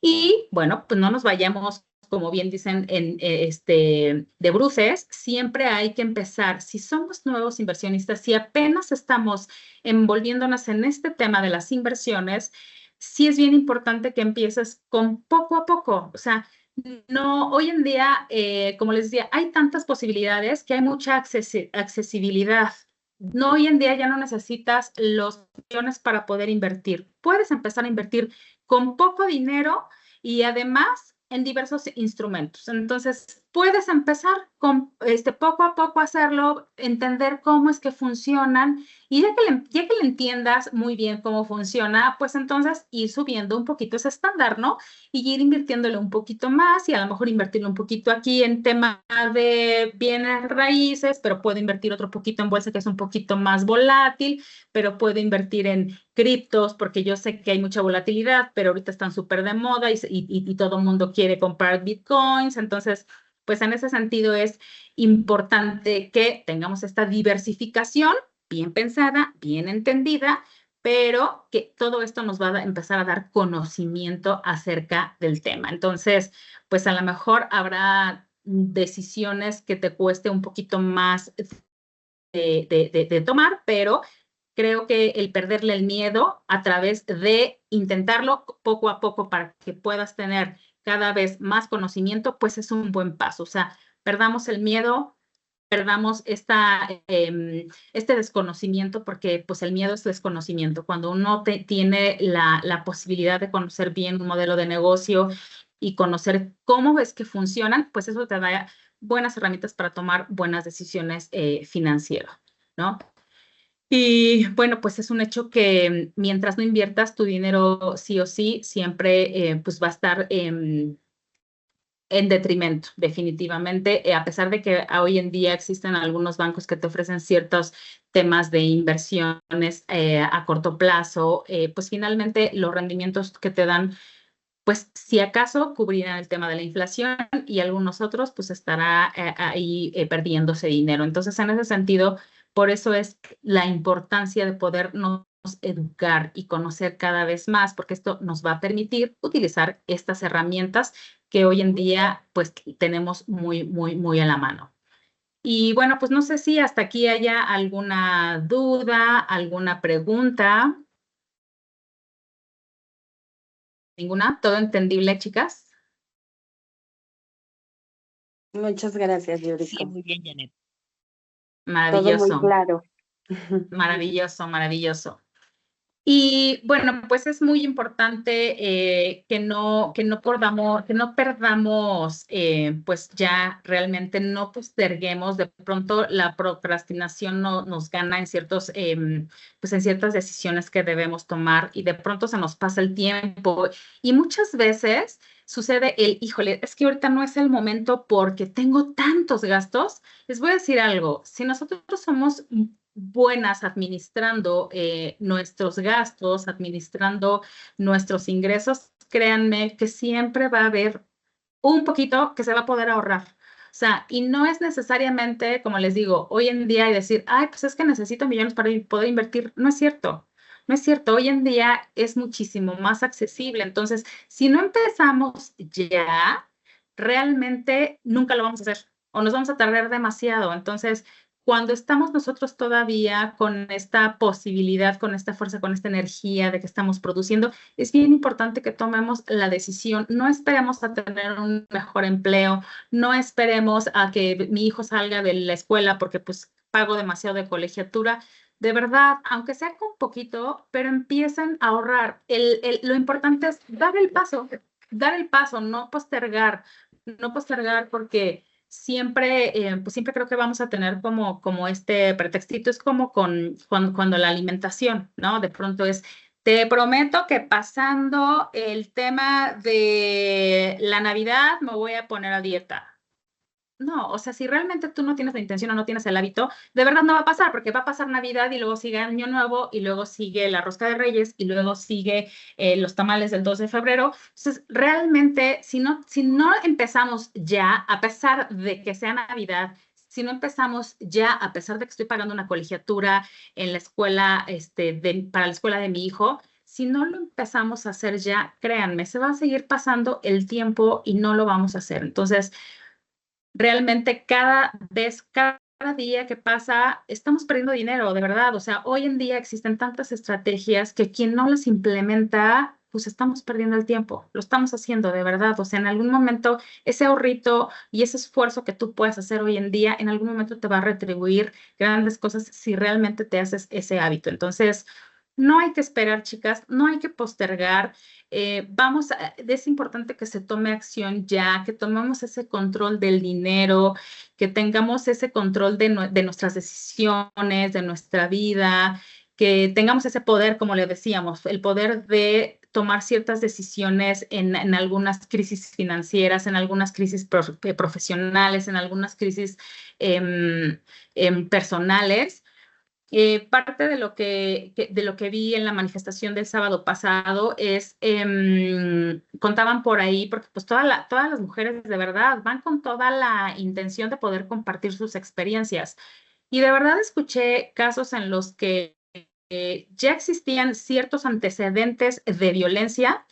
Y bueno, pues no nos vayamos, como bien dicen, de bruces, siempre hay que empezar. Si somos nuevos inversionistas, si apenas estamos envolviéndonos en este tema de las inversiones, sí es bien importante que empieces con poco a poco. O sea, no, hoy en día, como les decía, hay tantas posibilidades que hay mucha accesibilidad. No, hoy en día ya no necesitas los millones para poder invertir. Puedes empezar a invertir con poco dinero y además en diversos instrumentos. Entonces, puedes empezar con poco a poco hacerlo, entender cómo es que funcionan y ya que le entiendas muy bien cómo funciona, pues entonces ir subiendo un poquito ese estándar, ¿no? Y ir invirtiéndole un poquito más y a lo mejor invertirle un poquito aquí en tema de bienes raíces, pero puedo invertir otro poquito en bolsa que es un poquito más volátil, pero puedo invertir en criptos porque yo sé que hay mucha volatilidad, pero ahorita están súper de moda y todo el mundo quiere comprar bitcoins. Entonces, pues en ese sentido es importante que tengamos esta diversificación bien pensada, bien entendida, pero que todo esto nos va a empezar a dar conocimiento acerca del tema. Entonces, pues a lo mejor habrá decisiones que te cueste un poquito más de tomar, pero creo que el perderle el miedo a través de intentarlo poco a poco para que puedas tener cada vez más conocimiento, pues es un buen paso. O sea, perdamos el miedo, perdamos este desconocimiento, porque pues el miedo es desconocimiento. Cuando uno tiene la posibilidad de conocer bien un modelo de negocio y conocer cómo es que funcionan, pues eso te da buenas herramientas para tomar buenas decisiones financieras, ¿no? Y bueno, pues es un hecho que mientras no inviertas tu dinero sí o sí, siempre pues va a estar en detrimento, definitivamente, a pesar de que hoy en día existen algunos bancos que te ofrecen ciertos temas de inversiones a corto plazo, pues finalmente los rendimientos que te dan, pues si acaso cubrirán el tema de la inflación y algunos otros, pues estará ahí perdiéndose dinero. Entonces, en ese sentido, por eso es la importancia de podernos educar y conocer cada vez más, porque esto nos va a permitir utilizar estas herramientas que hoy en día pues tenemos muy, muy, muy a la mano. Y bueno, pues no sé si hasta aquí haya alguna duda, alguna pregunta. ¿Ninguna? ¿Todo entendible, chicas? Muchas gracias, Sí, Yuriko. muy bien, Janet. Todo muy Maravilloso, claro. maravilloso, maravilloso. Y bueno, pues es muy importante que no perdamos, pues ya realmente no posterguemos. De pronto la procrastinación no, nos gana en ciertos, pues en ciertas decisiones que debemos tomar y de pronto se nos pasa el tiempo. Y muchas veces sucede híjole, es que ahorita no es el momento porque tengo tantos gastos. Les voy a decir algo, si nosotros somos buenas administrando nuestros gastos, administrando nuestros ingresos, créanme que siempre va a haber un poquito que se va a poder ahorrar. O sea, y no es necesariamente, como les digo, hoy en día y decir, ay, pues es que necesito millones para poder invertir. No es cierto. No es cierto. Hoy en día es muchísimo más accesible. Entonces, si no empezamos ya, realmente nunca lo vamos a hacer o nos vamos a tardar demasiado. Entonces, cuando estamos nosotros todavía con esta posibilidad, con esta fuerza, con esta energía de que estamos produciendo, es bien importante que tomemos la decisión. No esperemos a tener un mejor empleo, no esperemos a que mi hijo salga de la escuela porque pues pago demasiado de colegiatura. De verdad, aunque sea con poquito, pero empiecen a ahorrar. Lo importante es dar el paso, no postergar, no postergar porque pues siempre creo que vamos a tener como este pretextito, es como cuando la alimentación, ¿no? De pronto es, te prometo que pasando el tema de la Navidad me voy a poner a dieta. No, o sea, si realmente tú no tienes la intención o no tienes el hábito, de verdad no va a pasar, porque va a pasar Navidad y luego sigue Año Nuevo y luego sigue la Rosca de Reyes y luego sigue los tamales del 2 de febrero. Entonces, realmente, si no empezamos ya, a pesar de que sea Navidad, si no empezamos ya, a pesar de que estoy pagando una colegiatura en la escuela, para la escuela de mi hijo, si no lo empezamos a hacer ya, créanme, se va a seguir pasando el tiempo y no lo vamos a hacer. Entonces, realmente cada día que pasa, estamos perdiendo dinero, de verdad. O sea, hoy en día existen tantas estrategias que quien no las implementa, pues estamos perdiendo el tiempo. Lo estamos haciendo, de verdad. O sea, en algún momento ese ahorrito y ese esfuerzo que tú puedes hacer hoy en día, en algún momento te va a retribuir grandes cosas si realmente te haces ese hábito. Entonces, no hay que esperar, chicas, no hay que postergar. Es importante que se tome acción ya, que tomemos ese control del dinero, que tengamos ese control de nuestras decisiones, de nuestra vida, que tengamos ese poder, como le decíamos, el poder de tomar ciertas decisiones en algunas crisis financieras, en algunas crisis profesionales, en algunas crisis personales. Parte de lo que vi en la manifestación del sábado pasado es, contaban por ahí, porque pues todas las mujeres de verdad van con toda la intención de poder compartir sus experiencias. Y de verdad escuché casos en los que ya existían ciertos antecedentes de violencia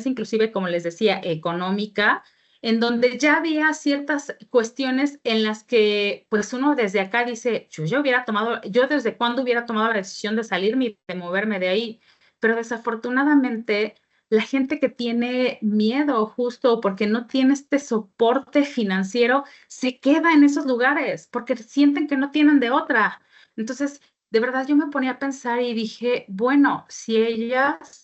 inclusive, como les decía, económica, en donde ya había ciertas cuestiones en las que pues uno desde acá dice, yo desde cuándo hubiera tomado la decisión de salirme y de moverme de ahí, pero desafortunadamente la gente que tiene miedo justo porque no tiene este soporte financiero se queda en esos lugares porque sienten que no tienen de otra. Entonces, de verdad yo me ponía a pensar y dije, bueno, si ellas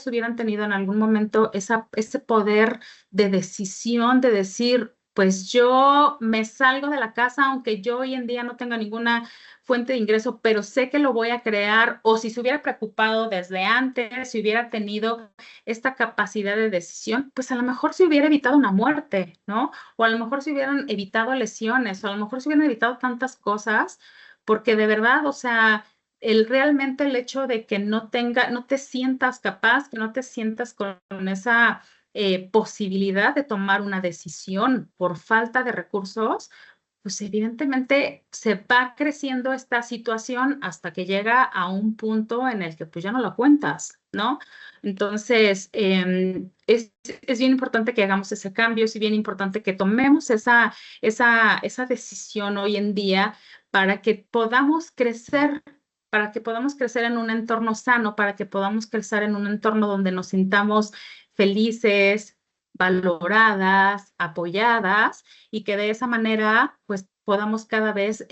hubieran tenido en algún momento ese poder de decisión, de decir, pues yo me salgo de la casa, aunque yo hoy en día no tenga ninguna fuente de ingreso, pero sé que lo voy a crear, o si se hubiera preocupado desde antes, si hubiera tenido esta capacidad de decisión, pues a lo mejor se hubiera evitado una muerte, ¿no? O a lo mejor se hubieran evitado lesiones, o a lo mejor se hubieran evitado tantas cosas, porque de verdad, o sea, realmente el hecho de que no te sientas capaz, que no te sientas con esa posibilidad de tomar una decisión por falta de recursos, pues evidentemente se va creciendo esta situación hasta que llega a un punto en el que pues ya no la cuentas, ¿no? Entonces, es bien importante que hagamos ese cambio, es bien importante que tomemos esa decisión hoy en día para que podamos crecer, para que podamos crecer en un entorno sano, para que podamos crecer en un entorno donde nos sintamos felices, valoradas, apoyadas y que de esa manera pues podamos cada vez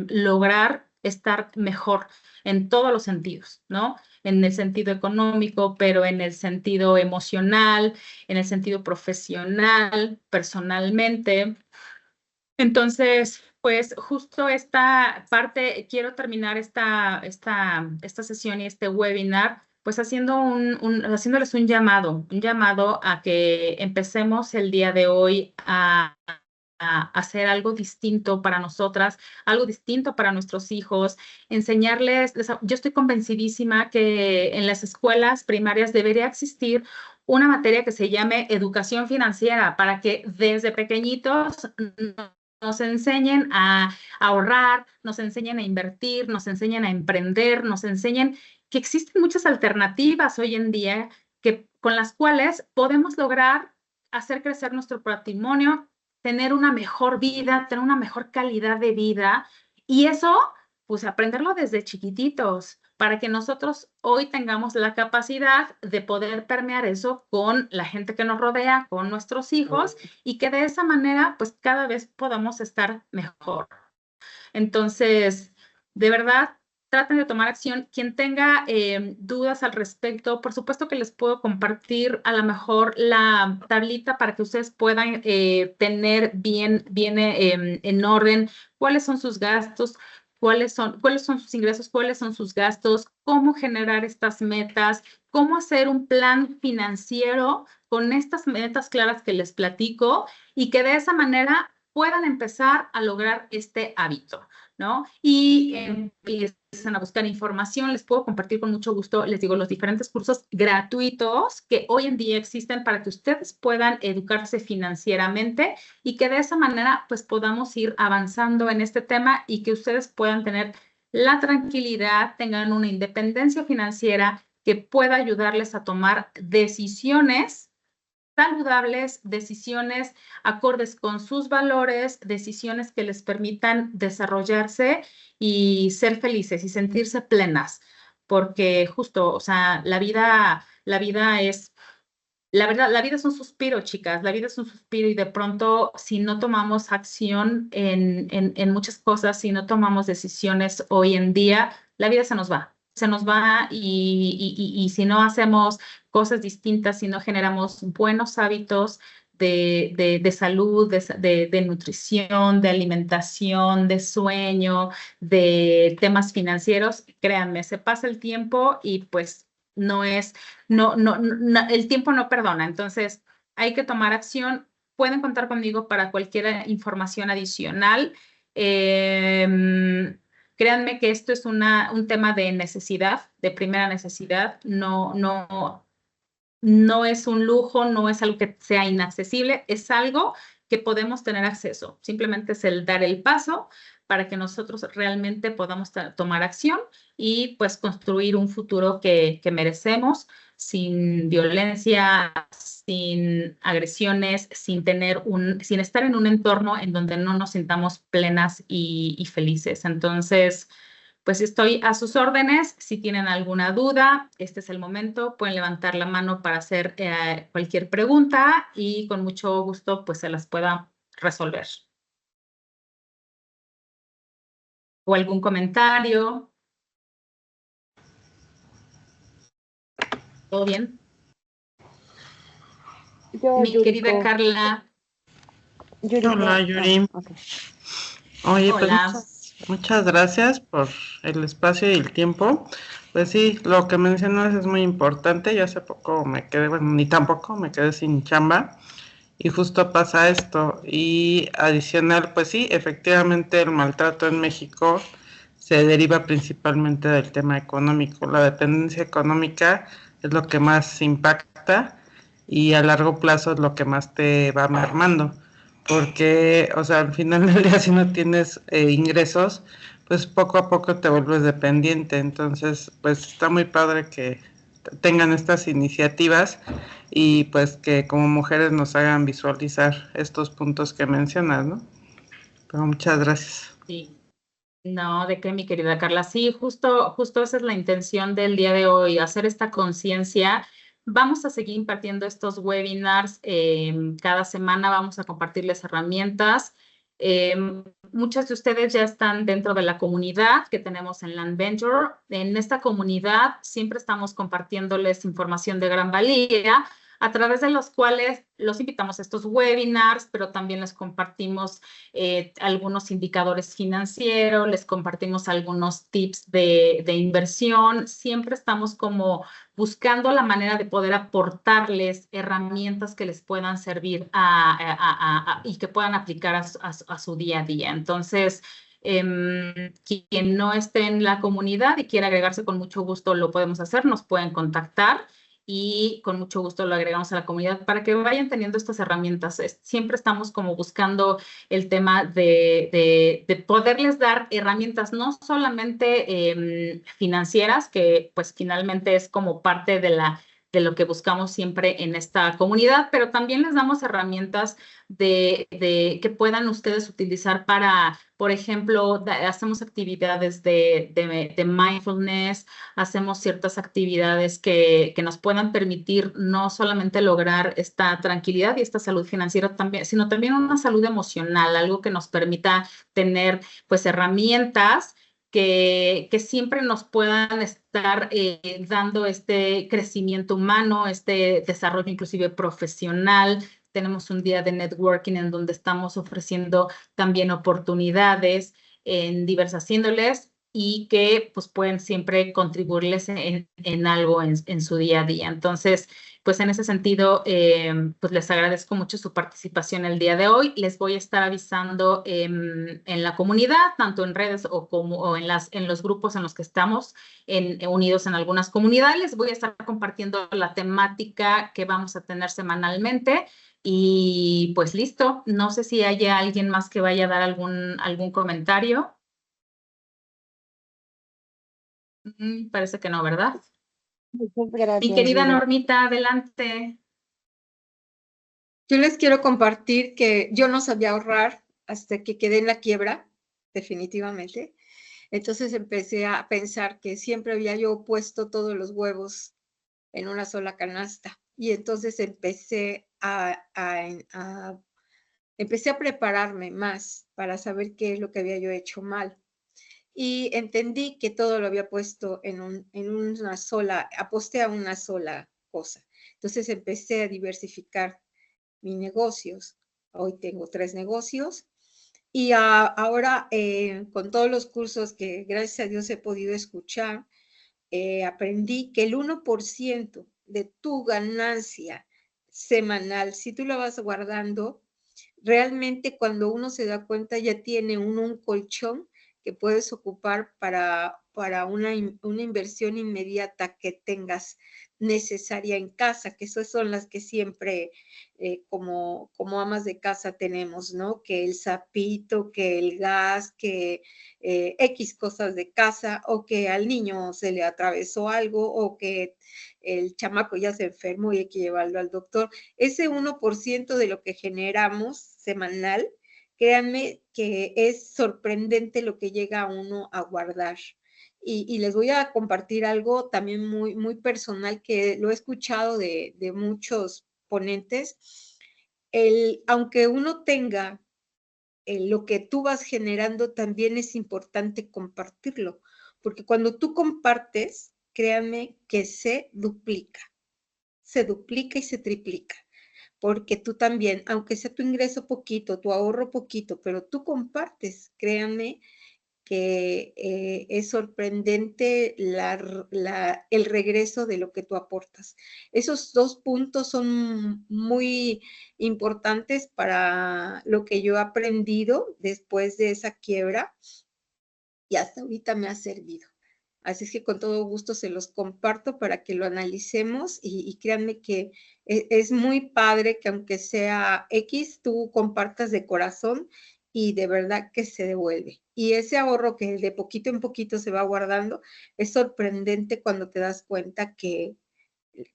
lograr estar mejor en todos los sentidos, ¿no? En el sentido económico, pero en el sentido emocional, en el sentido profesional, personalmente. Entonces, pues justo esta parte, quiero terminar esta sesión y este webinar, pues haciéndoles un llamado a que empecemos el día de hoy a hacer algo distinto para nosotras, algo distinto para nuestros hijos, enseñarles, yo estoy convencidísima que en las escuelas primarias debería existir una materia que se llame educación financiera para que desde pequeñitos nos enseñen a ahorrar, nos enseñen a invertir, nos enseñen a emprender, nos enseñen que existen muchas alternativas hoy en día con las cuales podemos lograr hacer crecer nuestro patrimonio, tener una mejor vida, tener una mejor calidad de vida. Y eso, pues aprenderlo desde chiquititos, para que nosotros hoy tengamos la capacidad de poder permear eso con la gente que nos rodea, con nuestros hijos, y que de esa manera, pues cada vez podamos estar mejor. Entonces, de verdad, traten de tomar acción. Quien tenga dudas al respecto, por supuesto que les puedo compartir a lo mejor la tablita para que ustedes puedan tener bien en orden cuáles son sus gastos, cuáles son sus ingresos, cuáles son sus gastos, cómo generar estas metas, cómo hacer un plan financiero con estas metas claras que les platico y que de esa manera puedan empezar a lograr este hábito, ¿no? Y empiezan a buscar información, les puedo compartir con mucho gusto, les digo, los diferentes cursos gratuitos que hoy en día existen para que ustedes puedan educarse financieramente y que de esa manera pues podamos ir avanzando en este tema y que ustedes puedan tener la tranquilidad, tengan una independencia financiera que pueda ayudarles a tomar decisiones saludables, decisiones acordes con sus valores, decisiones que les permitan desarrollarse y ser felices y sentirse plenas, porque justo, o sea, la vida es, la verdad, la vida es un suspiro, chicas, la vida es un suspiro y de pronto si no tomamos acción en muchas cosas, si no tomamos decisiones hoy en día, la vida se nos va y si no hacemos cosas distintas, si no generamos buenos hábitos de salud, de nutrición, de alimentación, de sueño, de temas financieros, créanme, se pasa el tiempo y pues no es, el tiempo no perdona, entonces hay que tomar acción. Pueden contar conmigo para cualquier información adicional. Créanme que esto es un tema de necesidad, de primera necesidad, no es un lujo, no es algo que sea inaccesible, es algo que podemos tener acceso. Simplemente es el dar el paso para que nosotros realmente podamos tomar acción y pues construir un futuro que merecemos sin violencia, sin agresiones, sin estar en un entorno en donde no nos sintamos plenas y felices. Entonces, pues estoy a sus órdenes. Si tienen alguna duda, este es el momento. Pueden levantar la mano para hacer cualquier pregunta y con mucho gusto pues se las pueda resolver. ¿O algún comentario? ¿Todo bien? Mi querida Carla. Hola, Yuri. Okay. Oye, Hola. pues muchas gracias por el espacio y el tiempo. Pues sí, lo que mencionas es muy importante. Yo hace poco me quedé, bueno, ni tampoco, me quedé sin chamba y justo pasa esto. Y adicional, pues sí, efectivamente el maltrato en México se deriva principalmente del tema económico. La dependencia económica es lo que más impacta y a largo plazo es lo que más te va mermando. porque, o sea, al final del día si no tienes ingresos, pues poco a poco te vuelves dependiente. Entonces, pues está muy padre que tengan estas iniciativas y pues que como mujeres nos hagan visualizar estos puntos que mencionas, ¿no? Pero muchas gracias. Sí. No, de qué, mi querida Carla. Sí, justo esa es la intención del día de hoy, hacer esta conciencia. Vamos a seguir impartiendo estos webinars. Cada semana vamos a compartirles herramientas. Muchas de ustedes ya están dentro de la comunidad que tenemos en Land Venture. En esta comunidad siempre estamos compartiéndoles información de gran valía, a través de los cuales los invitamos a estos webinars, pero también les compartimos algunos indicadores financieros, les compartimos algunos tips de inversión. Siempre estamos como buscando la manera de poder aportarles herramientas que les puedan servir y que puedan aplicar a su día a día. Entonces, quien no esté en la comunidad y quiera agregarse, con mucho gusto lo podemos hacer, nos pueden contactar y con mucho gusto lo agregamos a la comunidad para que vayan teniendo estas herramientas. Siempre estamos como buscando el tema de poderles dar herramientas no solamente financieras, que pues finalmente es como parte de lo que buscamos siempre en esta comunidad, pero también les damos herramientas que puedan ustedes utilizar para, por ejemplo, hacemos actividades de mindfulness, hacemos ciertas actividades que nos puedan permitir no solamente lograr esta tranquilidad y esta salud financiera también, sino también una salud emocional, algo que nos permita tener pues herramientas que siempre nos puedan estar dando este crecimiento humano, este desarrollo inclusive profesional. Tenemos un día de networking en donde estamos ofreciendo también oportunidades en diversas índoles y que pues pueden siempre contribuirles en algo en su día a día. Entonces, pues en ese sentido, pues les agradezco mucho su participación el día de hoy. Les voy a estar avisando en la comunidad, tanto en redes o en los grupos en los que estamos unidos en algunas comunidades. Les voy a estar compartiendo la temática que vamos a tener semanalmente. Y pues listo, no sé si haya alguien más que vaya a dar algún comentario. Parece que no, ¿verdad? Muchas Mi gracias, querida Rubén. Normita, adelante. Yo les quiero compartir que yo no sabía ahorrar hasta que quedé en la quiebra, definitivamente. Entonces empecé a pensar que siempre había yo puesto todos los huevos en una sola canasta. Y entonces empecé empecé a prepararme más para saber qué es lo que había yo hecho mal. Y entendí que todo lo había puesto en una sola, aposté a una sola cosa. Entonces empecé a diversificar mis negocios. Hoy tengo 3 negocios y ahora con todos los cursos que gracias a Dios he podido escuchar, aprendí que el 1% de tu ganancia semanal, si tú la vas guardando, realmente cuando uno se da cuenta ya tiene un colchón que puedes ocupar para una inversión inmediata que tengas necesaria en casa, que esas son las que siempre como amas de casa tenemos, ¿no? Que el sapito, que el gas, que X cosas de casa, o que al niño se le atravesó algo, o que el chamaco ya se enfermó y hay que llevarlo al doctor. Ese 1% de lo que generamos semanal, créanme que es sorprendente lo que llega uno a guardar. Y les voy a compartir algo también muy personal que lo he escuchado de muchos ponentes. Aunque uno tenga lo que tú vas generando, también es importante compartirlo, porque cuando tú compartes, créanme que se duplica y se triplica, porque tú también, aunque sea tu ingreso poquito, tu ahorro poquito, pero tú compartes, créanme que es sorprendente el regreso de lo que tú aportas. Esos 2 puntos son muy importantes para lo que yo he aprendido después de esa quiebra y hasta ahorita me ha servido. Así es que con todo gusto se los comparto para que lo analicemos y créanme que es muy padre que aunque sea X, tú compartas de corazón y de verdad que se devuelve. Y ese ahorro que de poquito en poquito se va guardando es sorprendente cuando te das cuenta que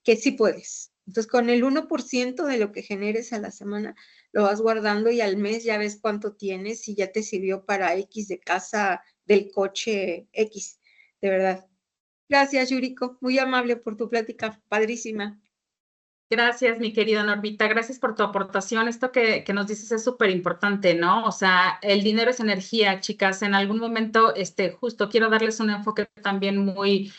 sí puedes. Entonces, con el 1% de lo que generes a la semana, lo vas guardando y al mes ya ves cuánto tienes y ya te sirvió para X de casa, del coche X, de verdad. Gracias, Yuriko. Muy amable por tu plática, padrísima. Gracias, mi querida Normita. Gracias por tu aportación. Esto que nos dices es súper importante, ¿no? O sea, el dinero es energía, chicas. En algún momento, justo quiero darles un enfoque también muy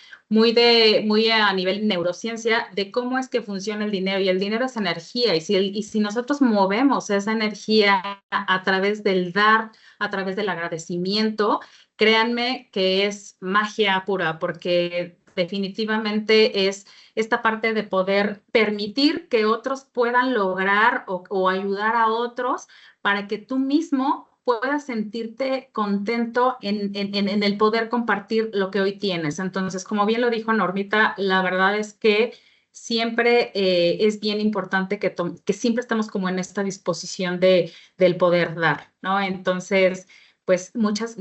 a nivel neurociencia de cómo es que funciona el dinero. Y el dinero es energía. Y si nosotros movemos esa energía a través del dar, a través del agradecimiento, créanme que es magia pura, porque definitivamente es esta parte de poder permitir que otros puedan lograr o ayudar a otros para que tú mismo puedas sentirte contento en el poder compartir lo que hoy tienes. Entonces, como bien lo dijo Normita, la verdad es que siempre es bien importante que siempre estamos como en esta disposición del poder dar, ¿no? Entonces, pues muchas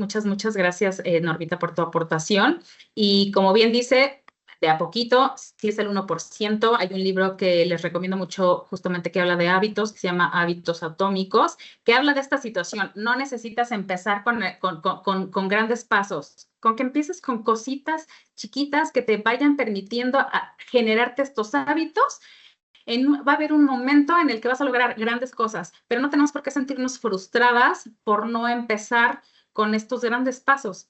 gracias, Normita, por tu aportación. Y como bien dice, de a poquito, sí es el 1%. Hay un libro que les recomiendo mucho justamente que habla de hábitos, que se llama Hábitos Atómicos, que habla de esta situación. No necesitas empezar con grandes pasos, con que empieces con cositas chiquitas que te vayan permitiendo a generarte estos hábitos. Va a haber un momento en el que vas a lograr grandes cosas, pero no tenemos por qué sentirnos frustradas por no empezar con estos grandes pasos.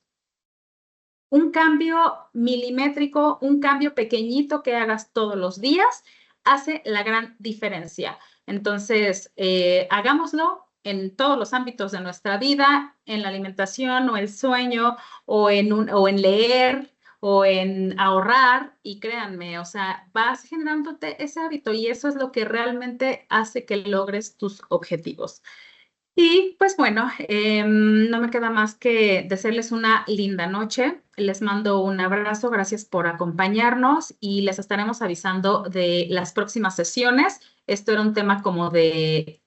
Un cambio milimétrico, un cambio pequeñito que hagas todos los días hace la gran diferencia. Entonces, hagámoslo en todos los ámbitos de nuestra vida, en la alimentación o el sueño o en leer o en ahorrar, y créanme, o sea, vas generándote ese hábito y eso es lo que realmente hace que logres tus objetivos. Y pues bueno, no me queda más que desearles una linda noche. Les mando un abrazo, gracias por acompañarnos y les estaremos avisando de las próximas sesiones. Esto era un tema como de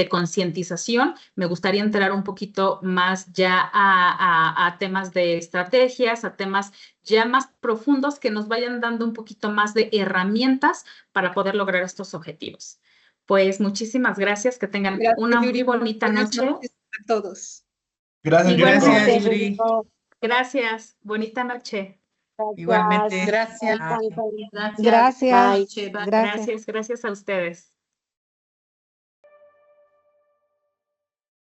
concientización. Me gustaría entrar un poquito más ya a temas de estrategias, a temas ya más profundos que nos vayan dando un poquito más de herramientas para poder lograr estos objetivos. Pues muchísimas gracias, que tengan una muy bonita noche. Gracias a todos. Gracias, Gracias, Yuriko. Yuriko. Gracias, bonita noche. Gracias. Igualmente. Gracias. Gracias. Gracias. Bye. Gracias a ustedes.